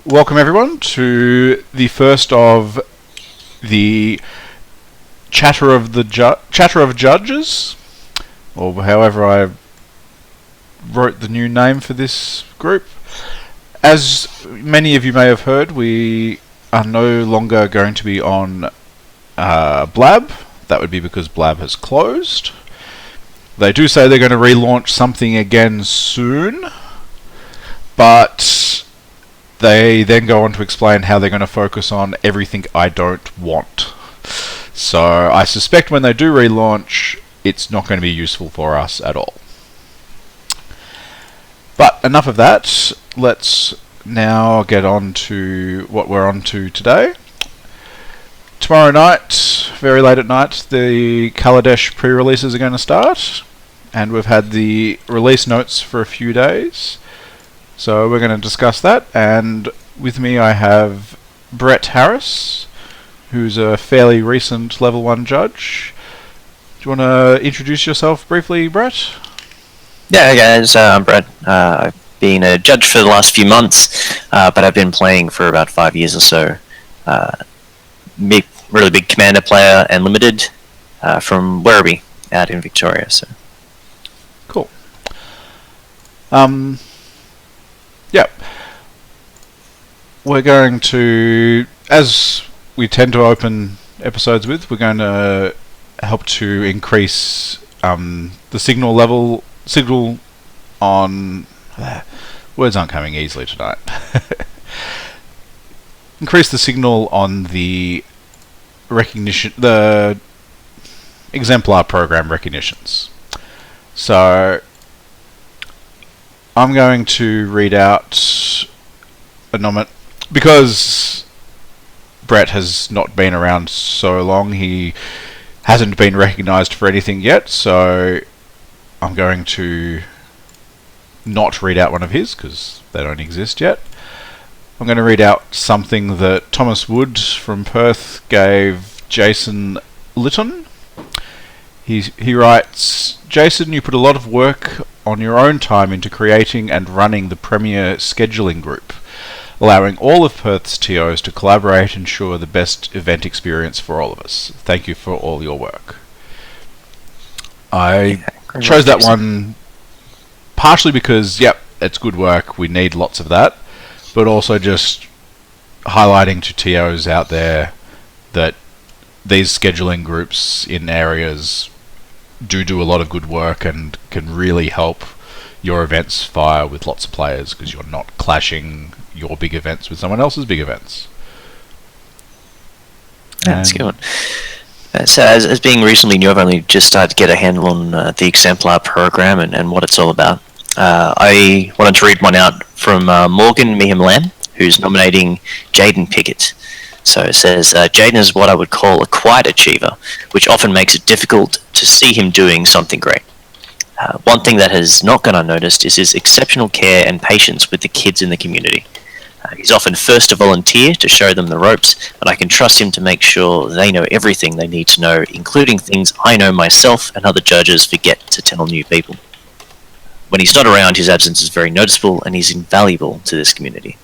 Welcome everyone to the first of the Chatter of Judges, or however I wrote the new name for this group. As many of you may have heard, we are no longer going to be on Blab. That would be because Blab has closed. They do say they're going to relaunch something again soon, but they then go on to explain how they're going to focus on everything I don't want. So I suspect when they do relaunch, it's not going to be useful for us at all. But enough of that. Let's now get on to what we're on to today. Tomorrow night, very late at night, the Kaladesh pre-releases are going to start, and we've had the release notes for a few days. So we're going to discuss that, and with me I have Brett Harris, who's a fairly recent level 1 judge. Do you want to introduce yourself briefly, Brett? Yeah, hey guys, I'm Brett. I've been a judge for the last few months, but I've been playing for about 5 years or so. Really big Commander player and limited from Werribee out in Victoria. So cool. Yep. We're going to, as we tend to open episodes with, we're going to help to increase the signal on... words aren't coming easily tonight. Increase the signal on the recognition, the exemplar program recognitions. So I'm going to read out a nominate, because Brett has not been around so long, he hasn't been recognised for anything yet, so I'm going to not read out one of his, because they don't exist yet. I'm going to read out something that Thomas Wood from Perth gave Jayson Litton. He writes, "Jayson, you put a lot of work on your own time into creating and running the Premier scheduling group, allowing all of Perth's TOs to collaborate and ensure the best event experience for all of us. Thank you for all your work." I chose that one partially because, yep, it's good work, we need lots of that, but also just highlighting to TOs out there that these scheduling groups in areas do a lot of good work and can really help your events fire with lots of players, because you're not clashing your big events with someone else's big events. That's a good one. So as being recently new, I've only just started to get a handle on the exemplar program and what it's all about. I wanted to read one out from Morgan Meeham-Lam, who's nominating Jayden Pickett. So it says, "Jayden is what I would call a quiet achiever, which often makes it difficult to see him doing something great. One thing that has not gone unnoticed is his exceptional care and patience with the kids in the community. He's often first to volunteer to show them the ropes, and I can trust him to make sure they know everything they need to know, including things I know myself and other judges forget to tell new people. When he's not around, his absence is very noticeable, and he's invaluable to this community."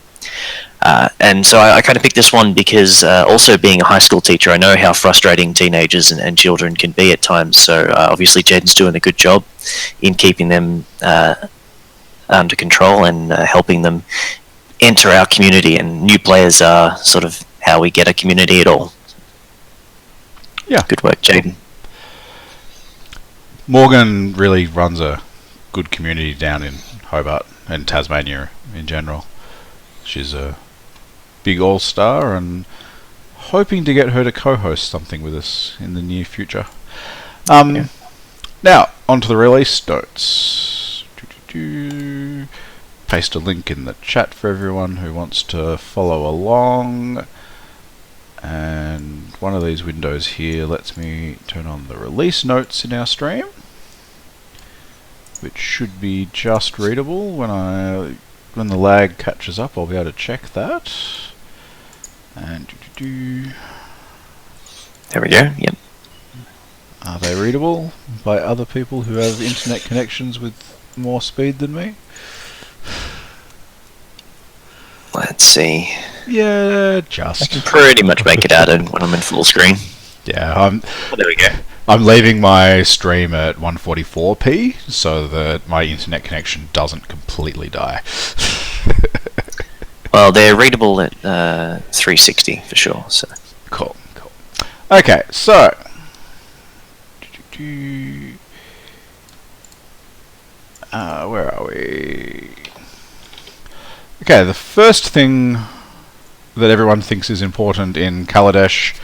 And so I kind of picked this one because also being a high school teacher, I know how frustrating teenagers and children can be at times. So obviously Jayden's doing a good job in keeping them under control and helping them enter our community, and new players are sort of how we get a community at all. Yeah. Good work, Jayden. Morgan really runs a good community down in Hobart and Tasmania in general. She's a big all-star, and hoping to get her to co-host something with us in the near future. Now, on to the release notes. Paste a link in the chat for everyone who wants to follow along. And one of these windows here lets me turn on the release notes in our stream, which should be just readable. When the lag catches up, I'll be able to check that. And there we go. Yep. Are they readable by other people who have internet connections with more speed than me? Let's see. Yeah, I just. can pretty much make it out when I'm in full screen. Yeah, There we go. I'm leaving my stream at 144p so that my internet connection doesn't completely die. Well, they're readable at 360 for sure. So Cool. Okay, so where are we? Okay, the first thing that everyone thinks is important in Kaladesh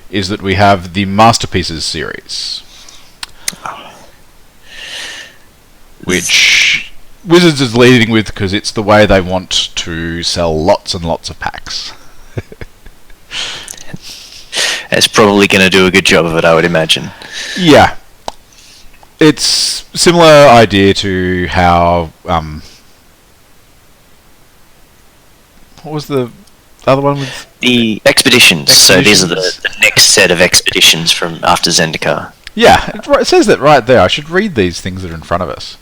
is that we have the Masterpieces series, which Wizards is leading with because it's the way they want to sell lots and lots of packs. it's probably going to do a good job of it, I would imagine. Yeah. It's similar idea to how what was the other one with The expeditions. So these are the next set of expeditions from after Zendikar. Yeah, it says that right there. I should read these things that are in front of us.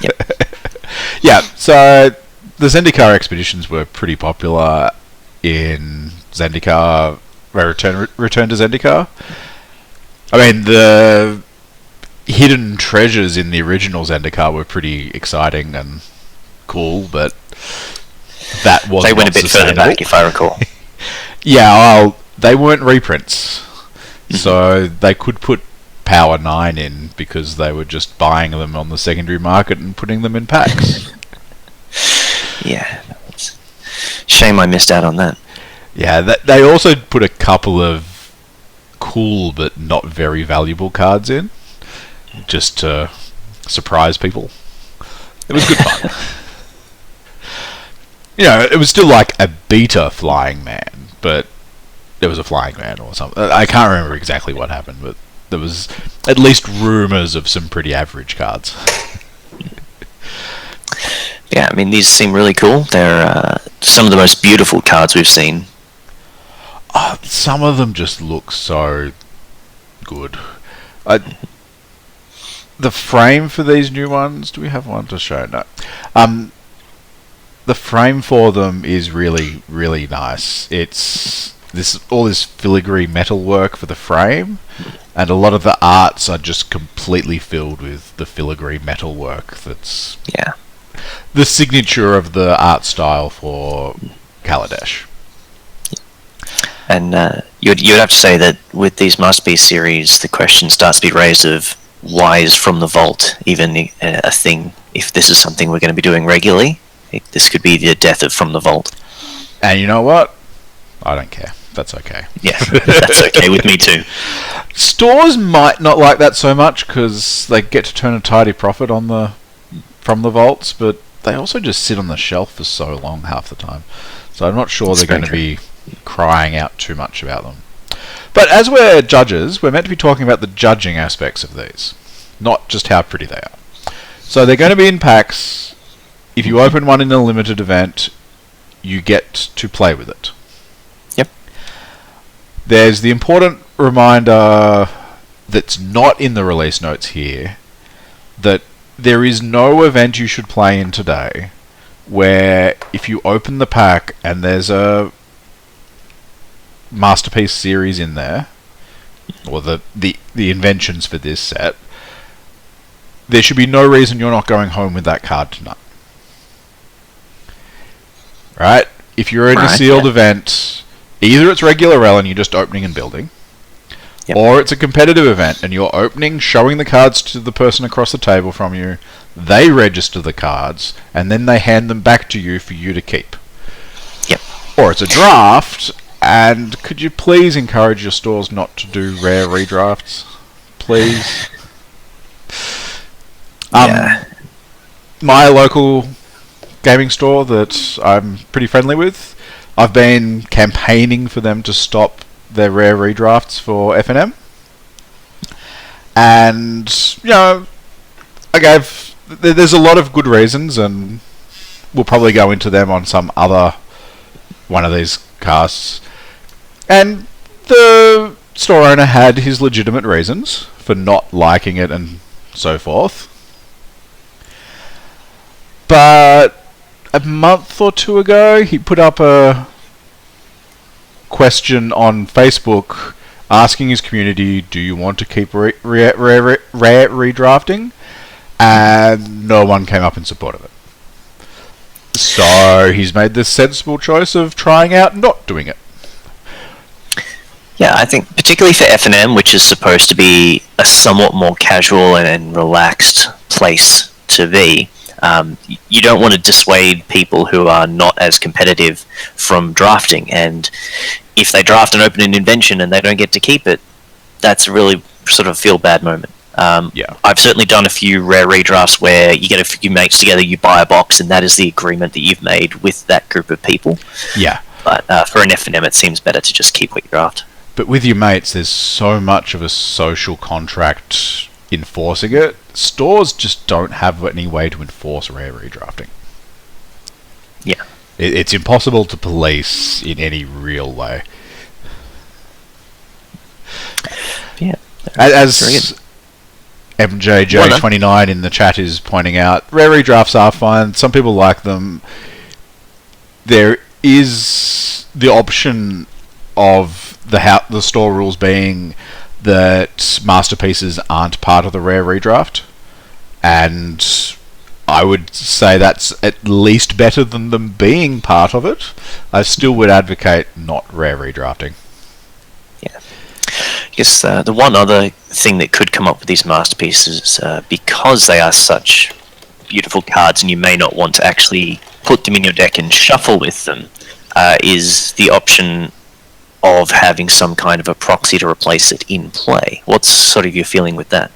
Yep. Yeah, so the Zendikar expeditions were pretty popular in Zendikar, Return to Zendikar. I mean, the hidden treasures in the original Zendikar were pretty exciting and cool, but that wasn't. They went a bit further back, if I recall. Yeah, well, they weren't reprints, so they could put Power 9 in because they were just buying them on the secondary market and putting them in packs. Yeah. Shame I missed out on that. Yeah, they also put a couple of cool but not very valuable cards in, just to surprise people. It was good fun. You know, it was still like a beta Flying Man, but there was a Flying Man or something. I can't remember exactly what happened, but there was at least rumours of some pretty average cards. Yeah, I mean, these seem really cool. They're some of the most beautiful cards we've seen. Some of them just look so good. The frame for these new ones, do we have one to show? No. The frame for them is really, really nice. It's all this filigree metal work for the frame, and a lot of the arts are just completely filled with the filigree metal work. That's the signature of the art style for Kaladesh. And you'd have to say that with these Masterpiece series, the question starts to be raised of why is From the Vault even a thing? If this is something we're going to be doing regularly, this could be the death of From the Vault. And you know what? I don't care. That's okay. Yeah, that's okay with me too. Stores might not like that so much because they get to turn a tidy profit on From the Vaults, but they also just sit on the shelf for so long half the time. So I'm not sure they're going to be crying out too much about them. But as we're judges, we're meant to be talking about the judging aspects of these, not just how pretty they are. So they're going to be in packs. If you open one in a limited event, you get to play with it. Yep. There's the important reminder that's not in the release notes here, that there is no event you should play in today where if you open the pack and there's a Masterpiece series in there, or the inventions for this set, there should be no reason you're not going home with that card tonight. Right? If you're in a sealed event, either it's regular rel and you're just opening and building, or it's a competitive event and you're opening, showing the cards to the person across the table from you, they register the cards, and then they hand them back to you for you to keep. Yep. Or it's a draft, and could you please encourage your stores not to do rare redrafts? Please. My local gaming store that I'm pretty friendly with, I've been campaigning for them to stop their rare redrafts for FNM. And, you know, there's a lot of good reasons, and we'll probably go into them on some other one of these casts. And the store owner had his legitimate reasons for not liking it and so forth. But a month or two ago, he put up a question on Facebook asking his community, do you want to keep rare redrafting? And no one came up in support of it. So he's made the sensible choice of trying out not doing it. Yeah, I think particularly for F&M, which is supposed to be a somewhat more casual and relaxed place to be, you don't want to dissuade people who are not as competitive from drafting. And if they draft and open an invention and they don't get to keep it, that's a really sort of feel-bad moment. I've certainly done a few rare redrafts where you get a few mates together, you buy a box, and that is the agreement that you've made with that group of people. Yeah. But for an F&M, it seems better to just keep what you draft. But with your mates, there's so much of a social contract enforcing it. Stores just don't have any way to enforce rare redrafting. Yeah. It's impossible to police in any real way. Yeah. As MJJ29 in the chat is pointing out, rare redrafts are fine. Some people like them. There is the option of the store rules being that masterpieces aren't part of the rare redraft, and I would say that's at least better than them being part of it. I still would advocate not rare redrafting. Yeah. I guess the one other thing that could come up with these masterpieces, because they are such beautiful cards and you may not want to actually put them in your deck and shuffle with them, is the option of having some kind of a proxy to replace it in play. What's sort of your feeling with that?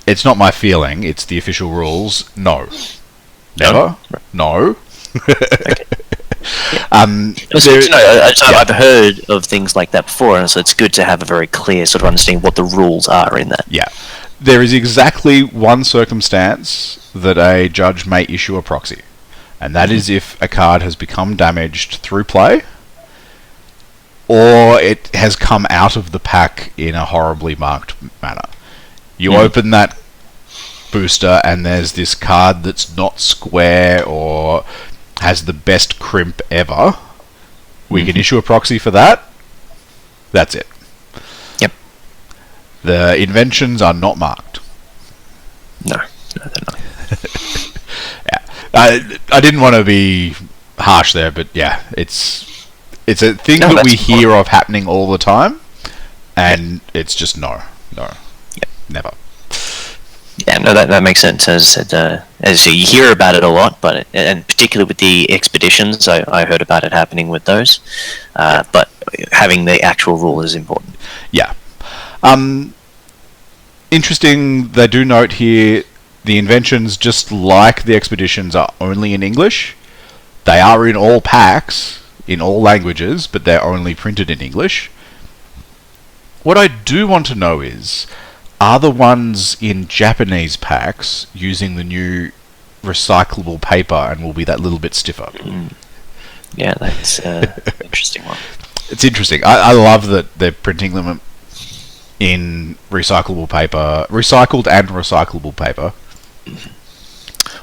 It's not my feeling, it's the official rules. No. Never? No. Okay. It's good to know. I've heard of things like that before, and so it's good to have a very clear sort of understanding what the rules are in that. Yeah. There is exactly one circumstance that a judge may issue a proxy, and that is if a card has become damaged through play, or it has come out of the pack in a horribly marked manner. You open that booster and there's this card that's not square or has the best crimp ever. We can issue a proxy for that. That's it. Yep. The inventions are not marked. No, they're not. Yeah. I didn't want to be harsh there, but yeah, it's a thing that we hear of happening all the time, and it's just no, never. Yeah, no, that makes sense. As I said, as you hear about it a lot, but and particularly with the expeditions, I heard about it happening with those. But having the actual rule is important. Yeah. Interesting. They do note here the inventions, just like the expeditions, are only in English. They are in all packs, in all languages, but they're only printed in English. What I do want to know is, are the ones in Japanese packs using the new recyclable paper and will be that little bit stiffer? Yeah, that's an interesting one. It's interesting. I love that they're printing them in recyclable paper, recycled and recyclable paper.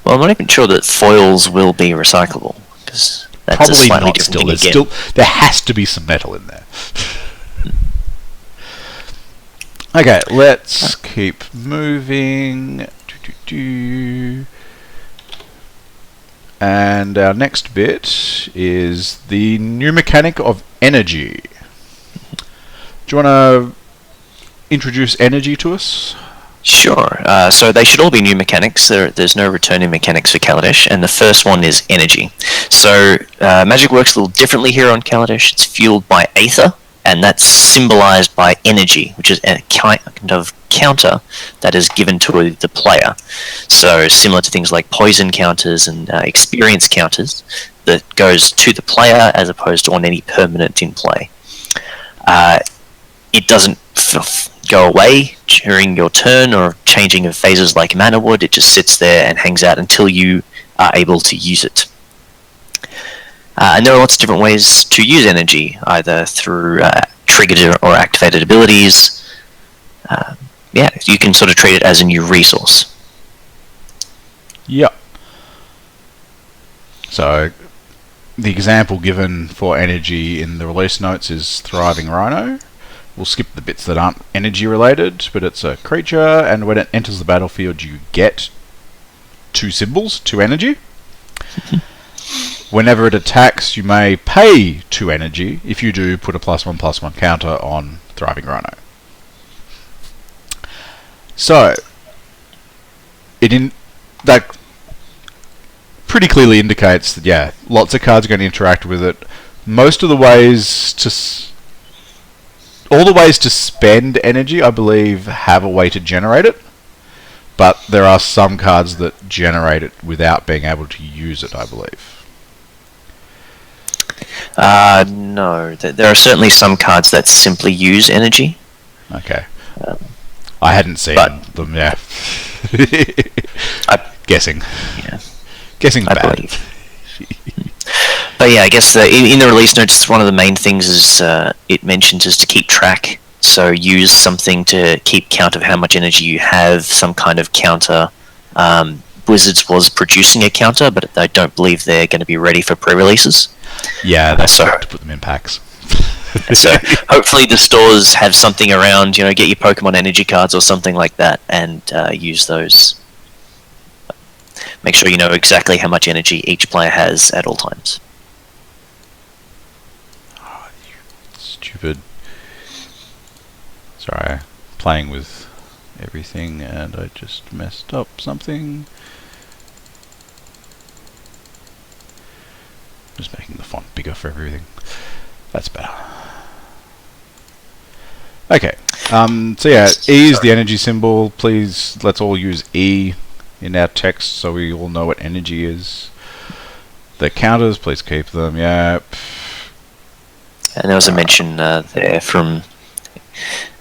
Well, I'm not even sure that foils will be recyclable, because that's probably a slightly not. different Still, thing again. there has to be some metal in there. Okay, let's keep moving. And our next bit is the new mechanic of energy. Do you want to introduce energy to us? Sure. So they should all be new mechanics. There's no returning mechanics for Kaladesh, and the first one is energy. So magic works a little differently here on Kaladesh. It's fueled by aether, and that's symbolized by energy, which is a kind of counter that is given to the player. So similar to things like poison counters and experience counters, that goes to the player as opposed to on any permanent in play. It doesn't go away during your turn or changing of phases like mana would. It just sits there and hangs out until you are able to use it. And there are lots of different ways to use energy, either through triggered or activated abilities. You can sort of treat it as a new resource. Yep. So the example given for energy in the release notes is Thriving Rhino. We'll skip the bits that aren't energy related, but it's a creature, and when it enters the battlefield you get 2 symbols, 2 energy. Whenever it attacks, you may pay 2 energy. If you do, put a +1/+1 counter on Thriving Rhino. So, that pretty clearly indicates that, yeah, lots of cards are going to interact with it. Most of the ways all the ways to spend energy, I believe, have a way to generate it. But there are some cards that generate it without being able to use it, I believe. No. There are certainly some cards that simply use energy. Okay. I hadn't seen them, yeah. Guessing. Yeah. Guessing's I bad. believe. But yeah, I guess in the release notes, one of the main things is it mentions is to keep track. So use something to keep count of how much energy you have, some kind of counter. Wizards was producing a counter, but I don't believe they're going to be ready for pre-releases. Yeah, that's so to put them in packs. So hopefully the stores have something around, get your Pokemon energy cards or something like that, and use those. Make sure you know exactly how much energy each player has at all times. Oh, you stupid. Sorry, playing with everything and I just messed up something. Just making the font bigger for everything. That's better. Okay, so yeah, E is the energy symbol. Please, let's all use E in our text so we all know what energy is. The counters, please keep them, yep. And there was a mention there from,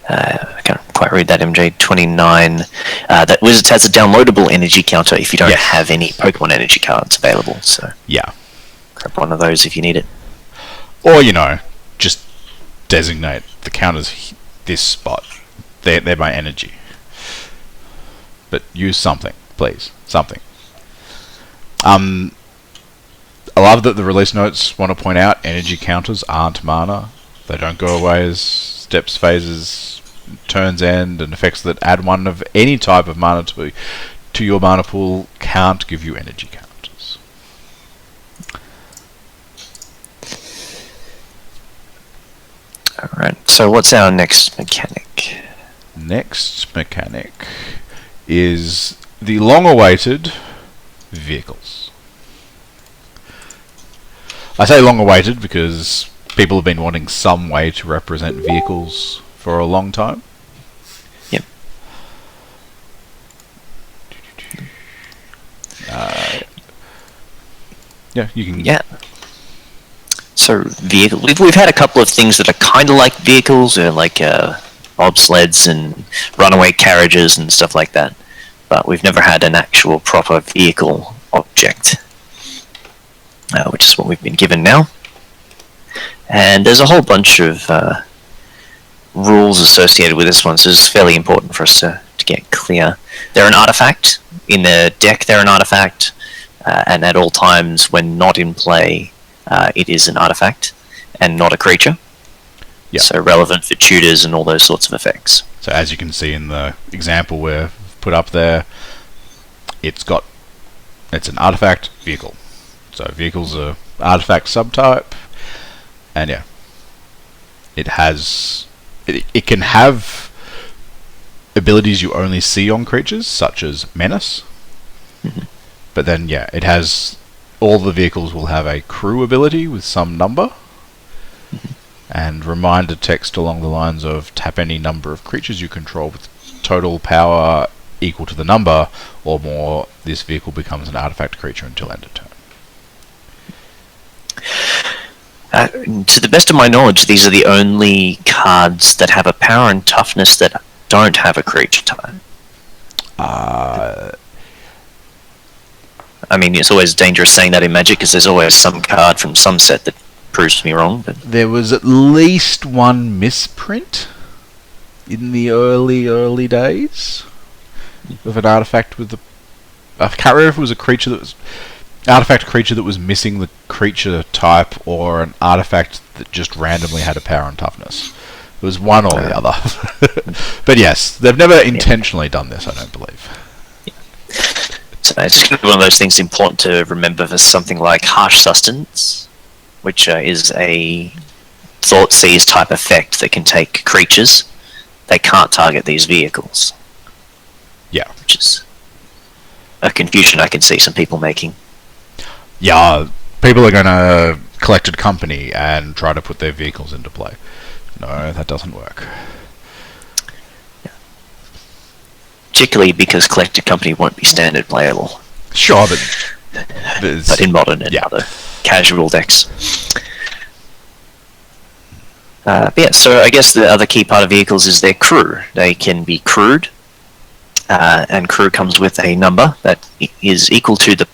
I can't quite read that, MJ29, that Wizards has a downloadable energy counter if you don't have any Pokemon energy cards available. So yeah, grab one of those if you need it. Or, just designate the counters this spot. They're my energy. But use something, please. Something. I love that the release notes want to point out energy counters aren't mana. They don't go away as steps, phases, turns end, and effects that add one of any type of mana to your mana pool can't give you energy counters. Alright, so what's our next mechanic? Next mechanic is the long-awaited vehicles. I say long-awaited because people have been wanting some way to represent vehicles for a long time. Yep. Yeah, you can. Yeah. So vehicle, we've had a couple of things that are kind of like vehicles, like bobsleds and runaway carriages and stuff like that. But we've never had an actual proper vehicle object, which is what we've been given now. And there's a whole bunch of rules associated with this one, so it's fairly important for us to get clear. They're an artifact. In the deck, they're an artifact, and at all times when not in play, it is an artifact and not a creature. Yep. So relevant for tutors and all those sorts of effects. So as you can see in the example we've put up there, it's an artifact vehicle. So vehicles are artifact subtype, and yeah, it can have abilities you only see on creatures, such as menace. Mm-hmm. But then yeah, it has all the vehicles will have a crew ability with some number. And reminder text along the lines of tap any number of creatures you control with total power equal to the number or more. This vehicle becomes an artifact creature until end of turn. To the best of my knowledge, these are the only cards that have a power and toughness that don't have a creature type. I mean, it's always dangerous saying that in Magic because there's always some card from some set that proves me wrong. But there was at least one misprint in the early days of an artifact with I can't remember if it was a creature that was Artifact creature that was missing the creature type, or an artifact that just randomly had a power and toughness. It was one or the other. But yes, they've never intentionally done this, I don't believe. So it's just one of those things important to remember for something like Harsh Sustenance, which is a Thought Seize type effect that can take creatures. They can't target these vehicles. Yeah. Which is a confusion I can see some people making. Yeah, people are going to Collected Company and try to put their vehicles into play. No, that doesn't work. Yeah. Particularly because Collected Company won't be standard playable. Sure, but in Modern and other casual decks. But yeah, so I guess the other key part of vehicles is their crew. They can be crewed, and crew comes with a number that is equal to the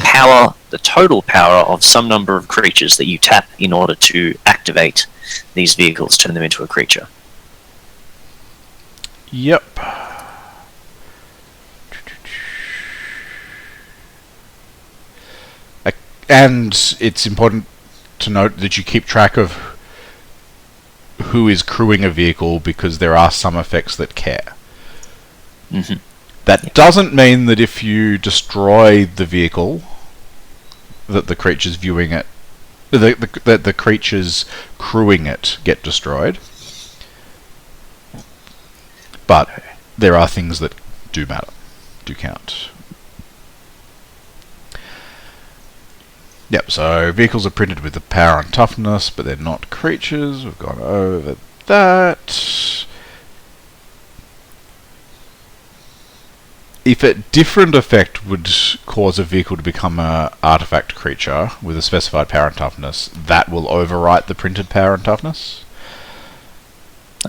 total power of some number of creatures that you tap in order to activate these vehicles, turn them into a creature. Yep. And it's important to note that you keep track of who is crewing a vehicle, because there are some effects that care. Mm-hmm. That doesn't mean that if you destroy the vehicle, that the creatures viewing it, that the creatures crewing it get destroyed. But there are things that do matter, do count. Yep, so vehicles are printed with the power and toughness, but they're not creatures. We've gone over that. If a different effect would cause a vehicle to become an artifact creature with a specified power and toughness, that will overwrite the printed power and toughness.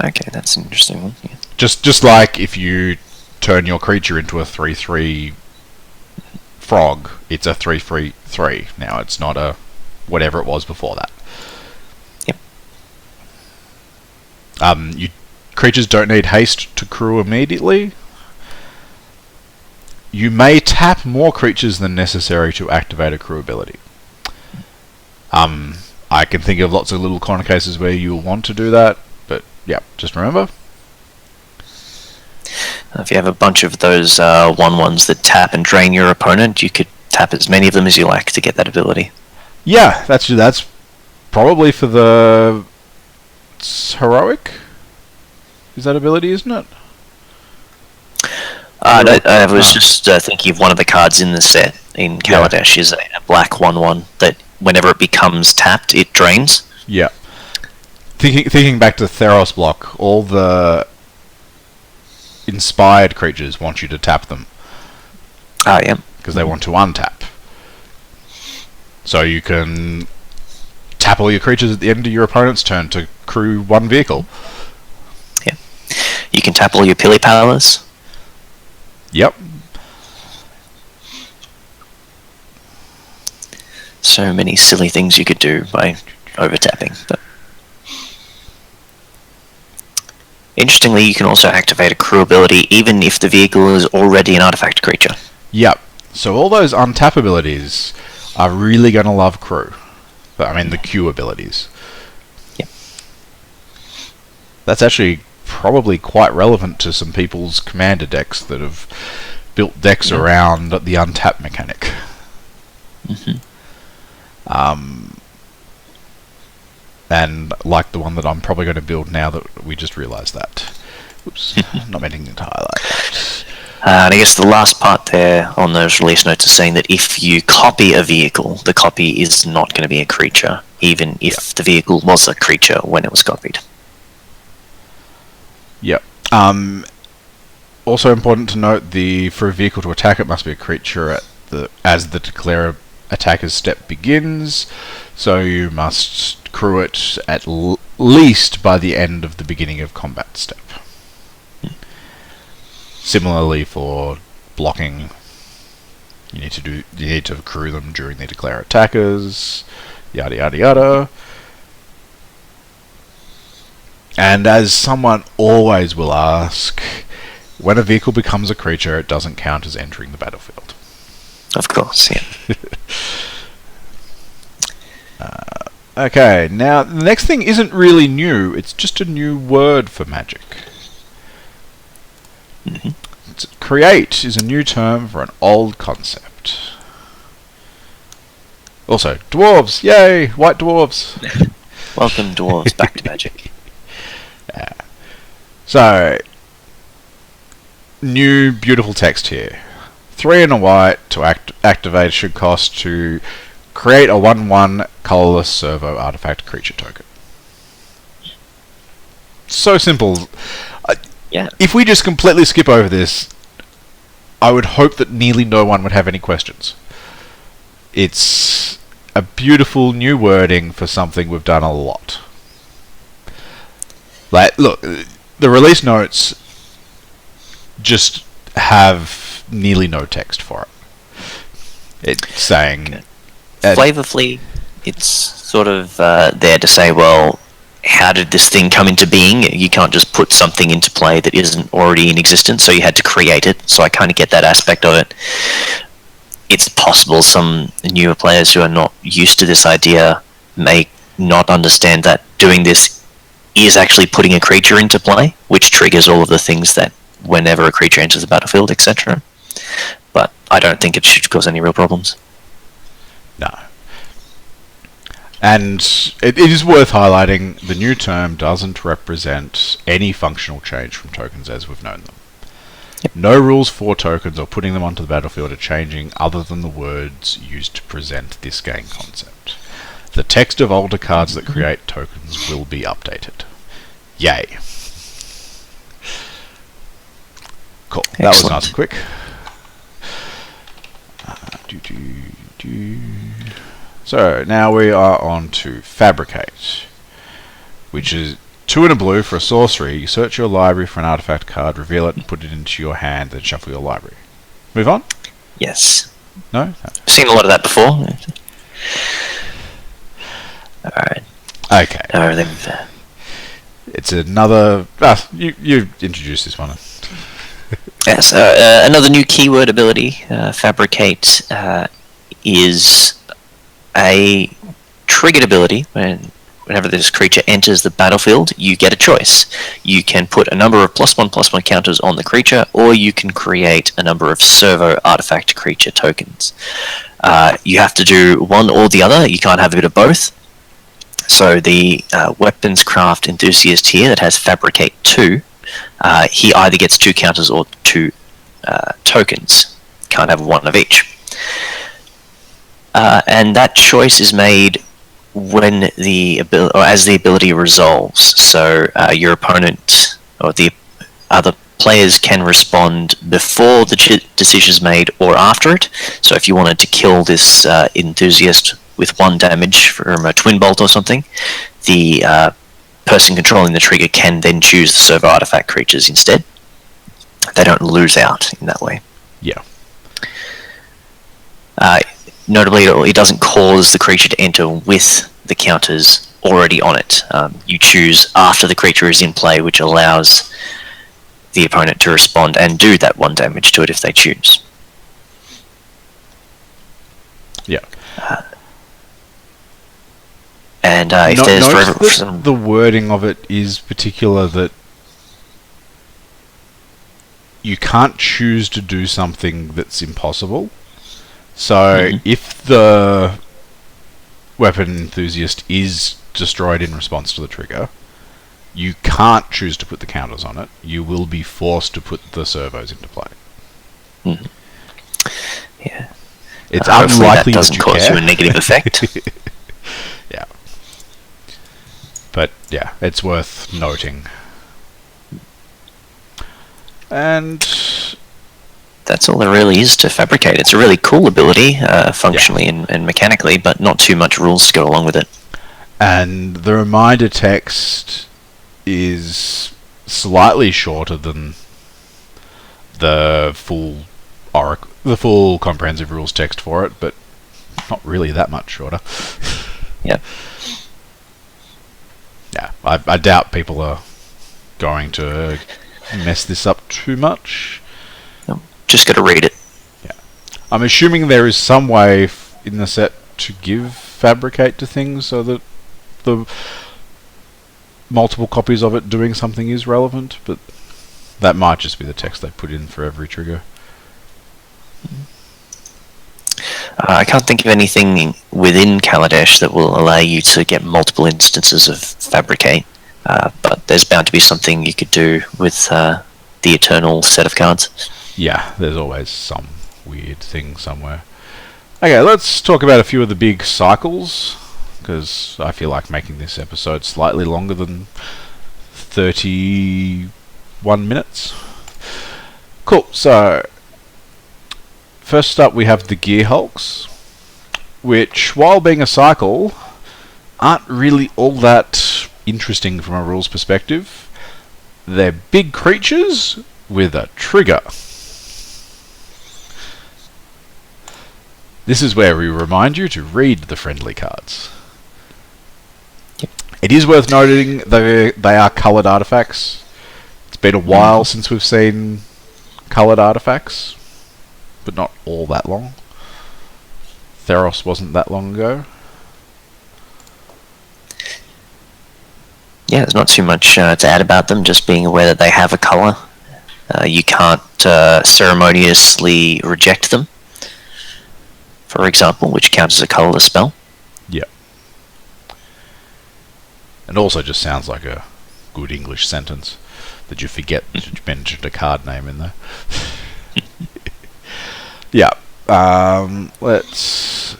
Okay, that's an interesting one. Yeah. Just like if you turn your creature into a 3/3 frog, it's a 3/3 now. It's not a whatever it was before that. Yep. Creatures don't need haste to crew immediately. You may tap more creatures than necessary to activate a crew ability. I can think of lots of little corner cases where you'll want to do that, but yeah, just remember. If you have a bunch of those 1/1s that tap and drain your opponent, you could tap as many of them as you like to get that ability. Yeah, that's probably for the heroic. Is that ability, isn't it? I was just thinking of one of the cards in the set in Kaladesh is a black 1/1 that whenever it becomes tapped, it drains. Yeah. Thinking back to Theros block, all the inspired creatures want you to tap them. Yeah. Because they want to untap. So you can tap all your creatures at the end of your opponent's turn to crew one vehicle. Yeah. You can tap all your Pili-Palas. Yep. So many silly things you could do by over-tapping. But interestingly, you can also activate a crew ability even if the vehicle is already an artifact creature. Yep. So all those untap abilities are really going to love crew. I mean, the Q abilities. Yep. That's actually probably quite relevant to some people's commander decks that have built decks around the untap mechanic. Mm-hmm. And like the one that I'm probably going to build now that we just realised that. Oops, not meaning to highlight that. And I guess the last part there on those release notes is saying that if you copy a vehicle, the copy is not going to be a creature, even if the vehicle was a creature when it was copied. Yep. Also important to note, for a vehicle to attack, it must be a creature as the declare attacker's step begins. So you must crew it at least by the end of the beginning of combat step. Similarly for blocking, you need to crew them during the declare attackers, yada yada yada. And as someone always will ask, when a vehicle becomes a creature, it doesn't count as entering the battlefield. Of course, yeah. Okay, now the next thing isn't really new, it's just a new word for magic. Create is a new term for an old concept. Also, dwarves! Yay! White dwarves! Welcome, dwarves, back to magic. Yeah. So, new beautiful text here. 3 and a white to activate should cost to create a 1/1 colorless servo artifact creature token. So simple. Yeah. If we just completely skip over this, I would hope that nearly no one would have any questions. It's a beautiful new wording for something we've done a lot. Like, look, the release notes just have nearly no text for it. It's saying... Flavorfully, it's sort of there to say, well, how did this thing come into being? You can't just put something into play that isn't already in existence, so you had to create it. So I kind of get that aspect of it. It's possible some newer players who are not used to this idea may not understand that doing this is actually putting a creature into play, which triggers all of the things that whenever a creature enters the battlefield, etc. But I don't think it should cause any real problems. No. And it is worth highlighting, the new term doesn't represent any functional change from tokens as we've known them. Yep. No rules for tokens or putting them onto the battlefield are changing other than the words used to present this game concept. The text of older cards that create tokens will be updated. Yay. Cool. Excellent. That was nice and quick. So, now we are on to Fabricate, which is 2 and a blue for a sorcery. You search your library for an artifact card, reveal it, and put it into your hand, then shuffle your library. Move on? Yes. No? I've seen a lot of that before. Alright. Okay. Everything. It's another... you introduced this one. Yes, another new keyword ability, Fabricate, is a triggered ability. Whenever this creature enters the battlefield, you get a choice. You can put a number of +1/+1 counters on the creature, or you can create a number of servo artifact creature tokens. You have to do one or the other. You can't have a bit of both. So the weapons craft enthusiast here that has Fabricate 2, he either gets 2 counters or 2 tokens. Can't have one of each. And that choice is made when as the ability resolves. So your opponent or the other players can respond before the decision is made or after it. So if you wanted to kill this enthusiast with 1 damage from a twin bolt or something, the person controlling the trigger can then choose the servo artifact creatures instead. They don't lose out in that way. Yeah. Notably, it doesn't cause the creature to enter with the counters already on it. You choose after the creature is in play, which allows the opponent to respond and do that 1 damage to it if they choose. Yeah. And if there's the wording of it is particular, that you can't choose to do something that's impossible. So if the weapon enthusiast is destroyed in response to the trigger, you can't choose to put the counters on it. You will be forced to put the servos into play. Yeah. It's unlikely that doesn't cause you a negative effect. Yeah. But yeah, it's worth noting. And that's all there really is to Fabricate. It's a really cool ability, functionally and mechanically, but not too much rules to go along with it. And the reminder text is slightly shorter than the full comprehensive rules text for it, but not really that much shorter. Yeah. Yeah, I doubt people are going to mess this up too much. Just got to read it. Yeah, I'm assuming there is some way in the set to give Fabricate to things so that the multiple copies of it doing something is relevant, but that might just be the text they put in for every trigger. I can't think of anything within Kaladesh that will allow you to get multiple instances of Fabricate, but there's bound to be something you could do with the Eternal set of cards. Yeah, there's always some weird thing somewhere. Okay, let's talk about a few of the big cycles, because I feel like making this episode slightly longer than 31 minutes. Cool, so first up we have the Gear Hulks, which, while being a cycle, aren't really all that interesting from a rules perspective. They're big creatures with a trigger. This is where we remind you to read the friendly cards. Yep. It is worth noting that they are coloured artifacts. It's been a while since we've seen coloured artifacts, but not all that long. Theros wasn't that long ago. Yeah, there's not too much to add about them, just being aware that they have a colour. You can't ceremoniously reject them, for example, which counts as a colourless spell. Yep. And also just sounds like a good English sentence that you forget that you mentioned a card name in there. Yeah. Let's...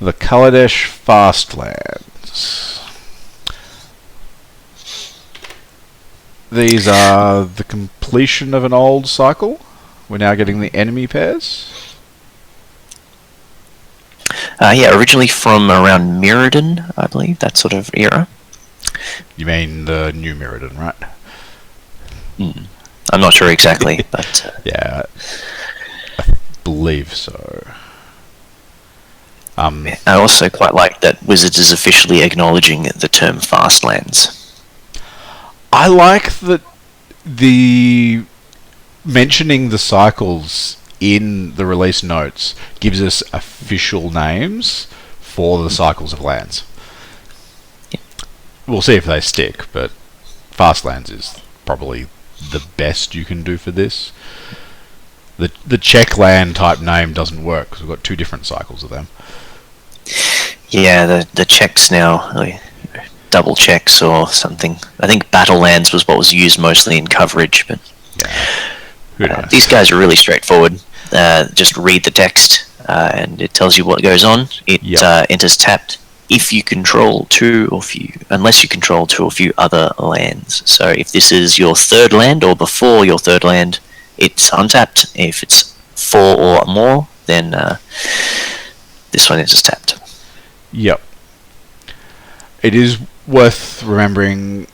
The Kaladesh Fastlands. These are the completion of an old cycle. We're now getting the enemy pairs. Yeah, originally from around Mirrodin, I believe, that sort of era. You mean the new Mirrodin, right? I'm not sure exactly, but... Yeah, I believe so. I also quite like that Wizards is officially acknowledging the term Fastlands. I like that the mentioning the cycles in the release notes gives us official names for the cycles of lands. Yep. We'll see if they stick, but Fastlands is probably the best you can do for this. The Czech land type name doesn't work because we've got two different cycles of them. Yeah, the checks now, double checks or something. I think Battle Lands was what was used mostly in coverage, but Yeah. Who knows? these guys are really straightforward. Just read the text, and it tells you what goes on. It enters tapped if you control unless you control two or few other lands. So if this is your third land or before your third land, it's untapped. If it's 4 or more, then this one is tapped. Yep. It is worth remembering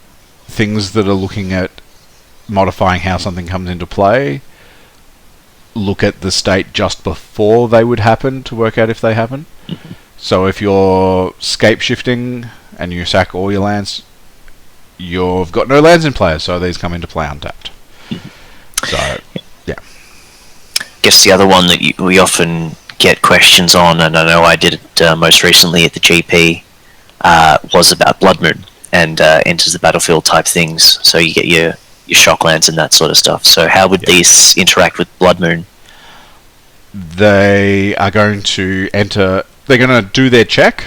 things that are looking at modifying how something comes into play. Look at the state just before they would happen to work out if they happen. Mm-hmm. So if you're scape shifting and you sack all your lands, you've got no lands in play, so these come into play untapped. So, yeah. I guess the other one that we often get questions on, and I know I did it most recently at the GP, was about Blood Moon and enters the battlefield type things. So you get your shock lands and that sort of stuff. So how would these interact with Blood Moon? They are going to enter... They're going to do their check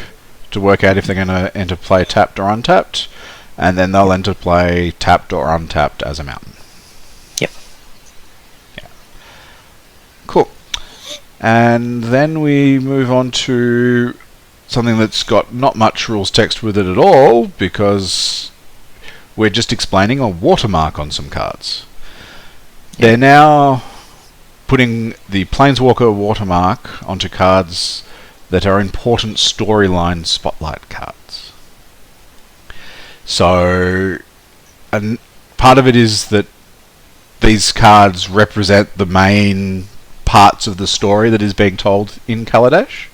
to work out if they're going to enter play tapped or untapped, and then they'll enter play tapped or untapped as a mountain. Yep. Yeah. Cool. And then we move on to something that's got not much rules text with it at all, because we're just explaining a watermark on some cards. Yep. They're now putting the Planeswalker watermark onto cards that are important storyline spotlight cards. So, and part of it is that these cards represent the main parts of the story that is being told in Kaladesh,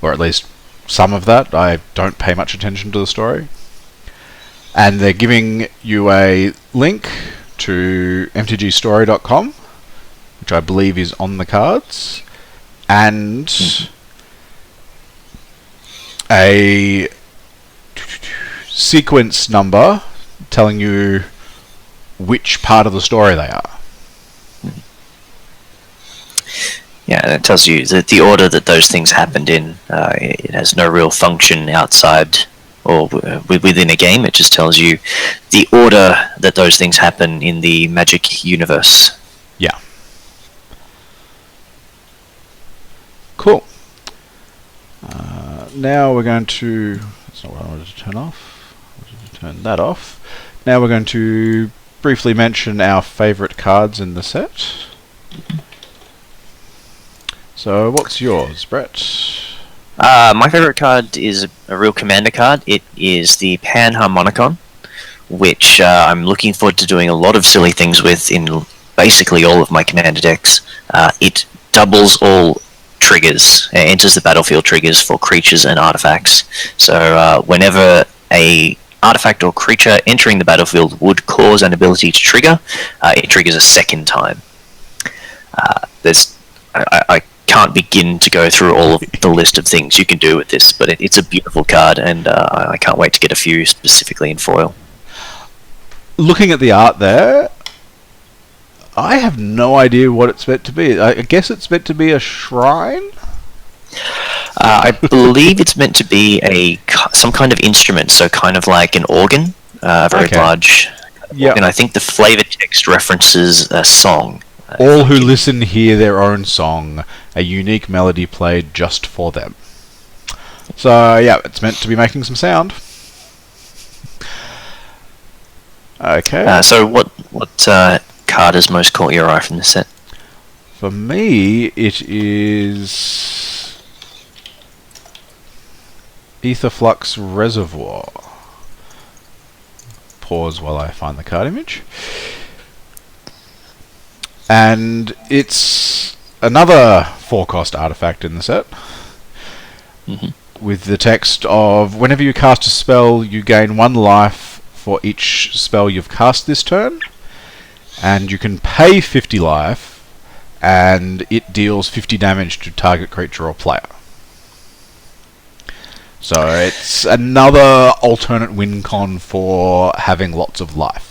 or at least some of that. I don't pay much attention to the story. And they're giving you a link to mtgstory.com, which I believe is on the cards, and a sequence number telling you which part of the story they are. Yeah, and it tells you that the order that those things happened in, it has no real function outside or within a game. It just tells you the order that those things happen in the Magic universe. Yeah. Cool. Now we're going to... That's not what I wanted to turn off. I wanted to turn that off. Now we're going to briefly mention our favourite cards in the set. So, what's yours, Brett? My favourite card is a real commander card. It is the Panharmonicon, which I'm looking forward to doing a lot of silly things with in basically all of my commander decks. It doubles all triggers, enters the battlefield triggers for creatures and artifacts. So whenever a artifact or creature entering the battlefield would cause an ability to trigger, it triggers a second time. I can't begin to go through all of the list of things you can do with this, but it's a beautiful card, and I can't wait to get a few specifically in foil. Looking at the art there, I have no idea what it's meant to be. I guess it's meant to be a shrine? I believe it's meant to be some kind of instrument, so kind of like an organ, very large. Yeah. And I think the flavor text references a song. All who listen hear their own song, a unique melody played just for them. So yeah, it's meant to be making some sound. Okay. So what card has most caught your eye from this set? For me, it is Etherflux Reservoir. Pause while I find the card image. And it's another 4-cost artifact in the set. With the text of, whenever you cast a spell, you gain 1 life for each spell you've cast this turn. And you can pay 50 life, and it deals 50 damage to target creature or player. So it's another alternate win con for having lots of life.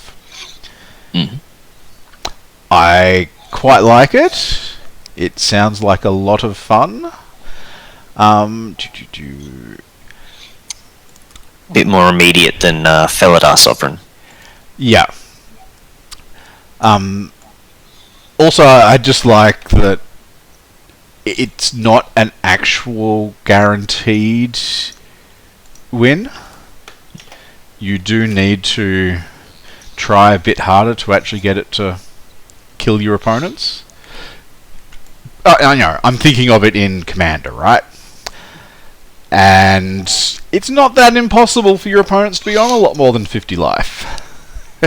I quite like it. It sounds like a lot of fun. Bit more immediate than Felidar Sovereign. Yeah. Also, I just like that it's not an actual guaranteed win. You do need to try a bit harder to actually get it to kill your opponents. I know, I'm thinking of it in Commander, right? And it's not that impossible for your opponents to be on a lot more than 50 life.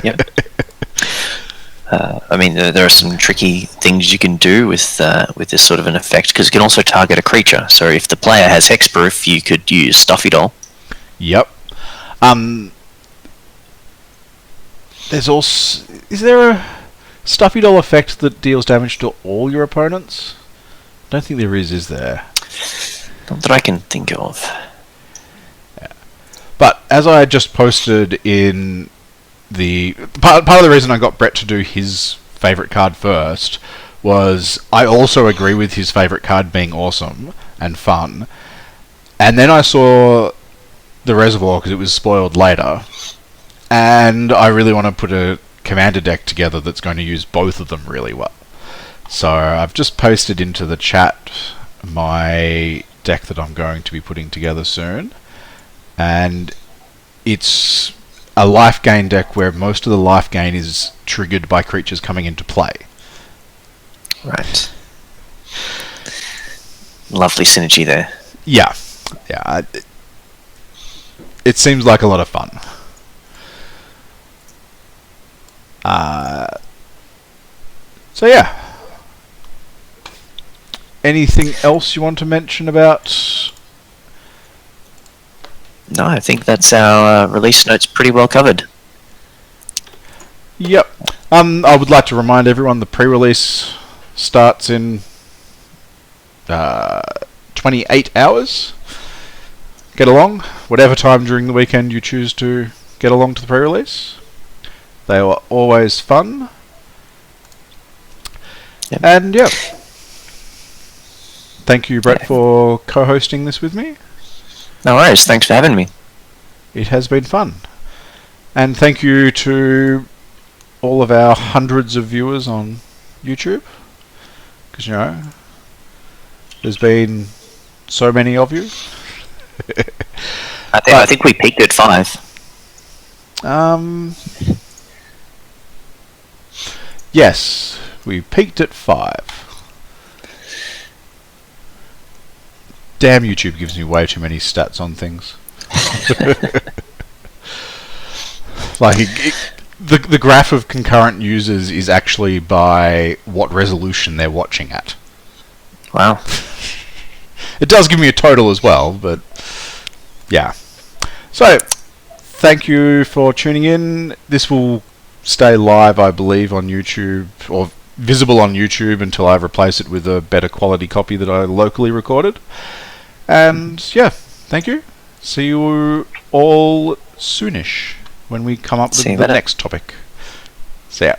Yep. I mean, there are some tricky things you can do with this sort of an effect, because it can also target a creature. So if the player has hexproof, you could use Stuffy Doll. Yep. There's also... Is there a Stuffy Doll effect that deals damage to all your opponents? I don't think there is there? Not that I can think of. Yeah. But as I just posted in the... Part of the reason I got Brett to do his favourite card first was I also agree with his favourite card being awesome and fun. And then I saw the Reservoir because it was spoiled later. And I really want to put a commander deck together that's going to use both of them really well. So I've just posted into the chat my deck that I'm going to be putting together soon. And it's a life gain deck where most of the life gain is triggered by creatures coming into play. Right. Lovely synergy there. Yeah. Yeah. It seems like a lot of fun. So yeah. Anything else you want to mention about? No, I think that's our release notes pretty well covered. Yep. I would like to remind everyone the pre-release starts in 28 hours. get along, whatever time during the weekend you choose to get along to the pre-release. They are always fun. Yep. And yeah, thank you, Brett, for co-hosting this with me. No worries. Thanks for having me. It has been fun. And thank you to all of our hundreds of viewers on YouTube. Because, there's been so many of you. I think we peaked at 5. Yes, we peaked at 5. Damn, YouTube gives me way too many stats on things. Like, the graph of concurrent users is actually by what resolution they're watching at. Wow. It does give me a total as well, but yeah. So, thank you for tuning in. This will stay live, I believe, on YouTube, or visible on YouTube until I replace it with a better quality copy that I locally recorded. And yeah, thank you. See you all soonish when we come up with the next topic. See ya.